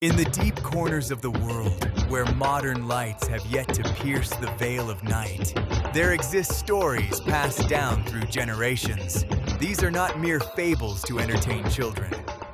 In the deep corners of the world, where modern lights have yet to pierce the veil of night, there exist stories passed down through generations. These are not mere fables to entertain children,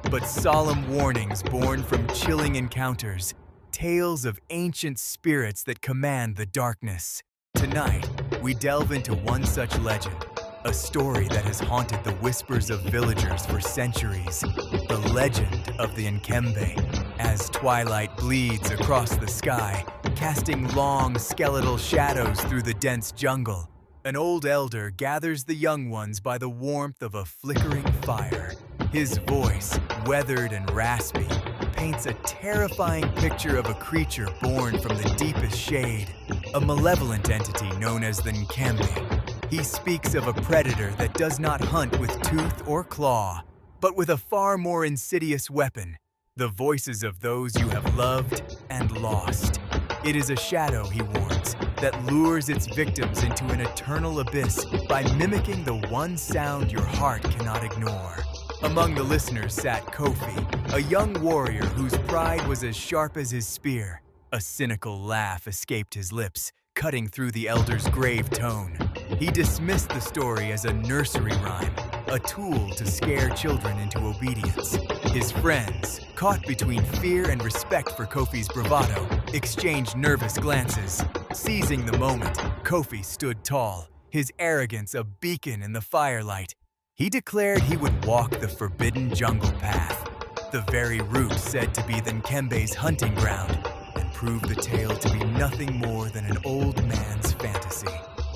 but solemn warnings born from chilling encounters, tales of ancient spirits that command the darkness. Tonight, we delve into one such legend, a story that has haunted the whispers of villagers for centuries, the legend of the Nkembe. As twilight bleeds across the sky, casting long skeletal shadows through the dense jungle, an old elder gathers the young ones by the warmth of a flickering fire. His voice, weathered and raspy, paints a terrifying picture of a creature born from the deepest shade, a malevolent entity known as the Nkembe. He speaks of a predator that does not hunt with tooth or claw, but with a far more insidious weapon, the voices of those you have loved and lost. It is a shadow, he warns, that lures its victims into an eternal abyss by mimicking the one sound your heart cannot ignore. Among the listeners sat Kofi, a young warrior whose pride was as sharp as his spear. A cynical laugh escaped his lips, cutting through the elder's grave tone. He dismissed the story as a nursery rhyme, a tool to scare children into obedience. His friends, caught between fear and respect for Kofi's bravado, exchanged nervous glances. Seizing the moment, Kofi stood tall, his arrogance a beacon in the firelight. He declared he would walk the forbidden jungle path, the very route said to be the Nkembe's hunting ground, and prove the tale to be nothing more than an old man's fantasy.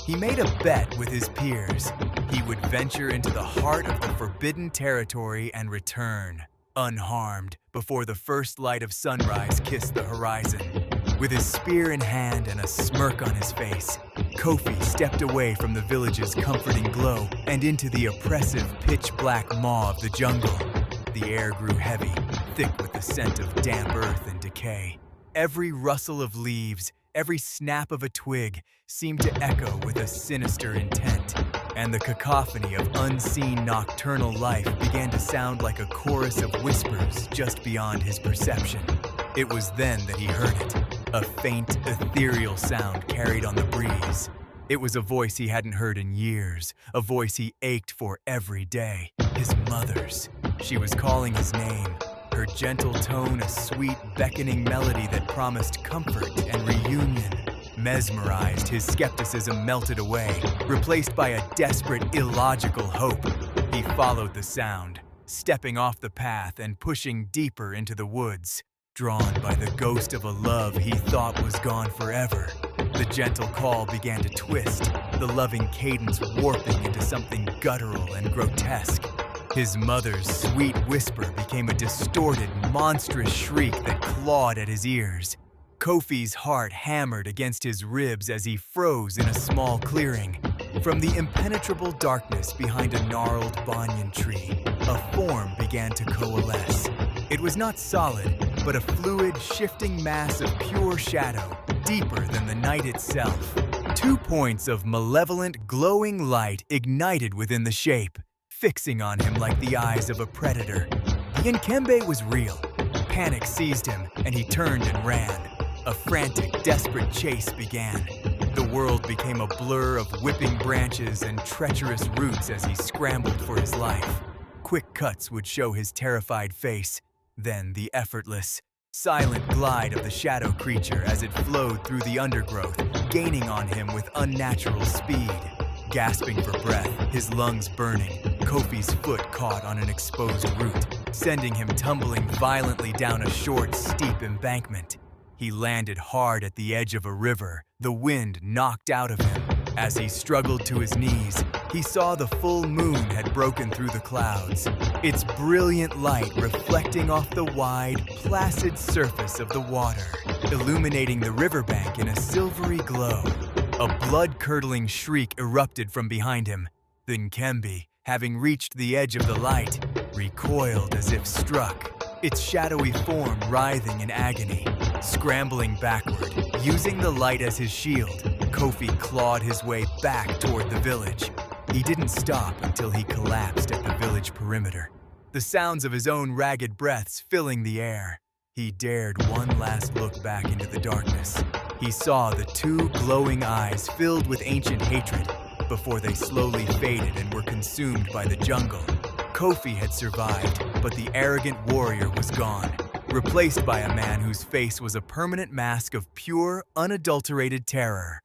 He made a bet with his peers. He would venture into the heart of the forbidden territory and return, unharmed, before the first light of sunrise kissed the horizon. With his spear in hand and a smirk on his face, Kofi stepped away from the village's comforting glow and into the oppressive pitch-black maw of the jungle. The air grew heavy, thick with the scent of damp earth and decay. Every rustle of leaves, every snap of a twig seemed to echo with a sinister intent, and the cacophony of unseen nocturnal life began to sound like a chorus of whispers just beyond his perception. It was then that he heard it, a faint, ethereal sound carried on the breeze. It was a voice he hadn't heard in years, a voice he ached for every day, his mother's. She was calling his name, her gentle tone a sweet, beckoning melody that promised comfort and reunion. Mesmerized, his skepticism melted away, replaced by a desperate, illogical hope. He followed the sound, stepping off the path and pushing deeper into the woods, drawn by the ghost of a love he thought was gone forever. The gentle call began to twist, the loving cadence warping into something guttural and grotesque. His mother's sweet whisper became a distorted, monstrous shriek that clawed at his ears. Kofi's heart hammered against his ribs as he froze in a small clearing. From the impenetrable darkness behind a gnarled banyan tree, a form began to coalesce. It was not solid, but a fluid, shifting mass of pure shadow, deeper than the night itself. 2 points of malevolent, glowing light ignited within the shape, fixing on him like the eyes of a predator. The Nkembe was real. Panic seized him, and he turned and ran. A frantic, desperate chase began. The world became a blur of whipping branches and treacherous roots as he scrambled for his life. Quick cuts would show his terrified face, then the effortless, silent glide of the shadow creature as it flowed through the undergrowth, gaining on him with unnatural speed. Gasping for breath, his lungs burning, Kofi's foot caught on an exposed root, sending him tumbling violently down a short, steep embankment. He landed hard at the edge of a river, the wind knocked out of him. As he struggled to his knees, he saw the full moon had broken through the clouds, its brilliant light reflecting off the wide, placid surface of the water, illuminating the riverbank in a silvery glow. A blood-curdling shriek erupted from behind him. The Nkembe, having reached the edge of the light, recoiled as if struck, its shadowy form writhing in agony. Scrambling backward, using the light as his shield, Kofi clawed his way back toward the village. He didn't stop until he collapsed at the village perimeter, the sounds of his own ragged breaths filling the air. He dared one last look back into the darkness. He saw the two glowing eyes filled with ancient hatred before they slowly faded and were consumed by the jungle. Kofi had survived, but the arrogant warrior was gone, replaced by a man whose face was a permanent mask of pure, unadulterated terror.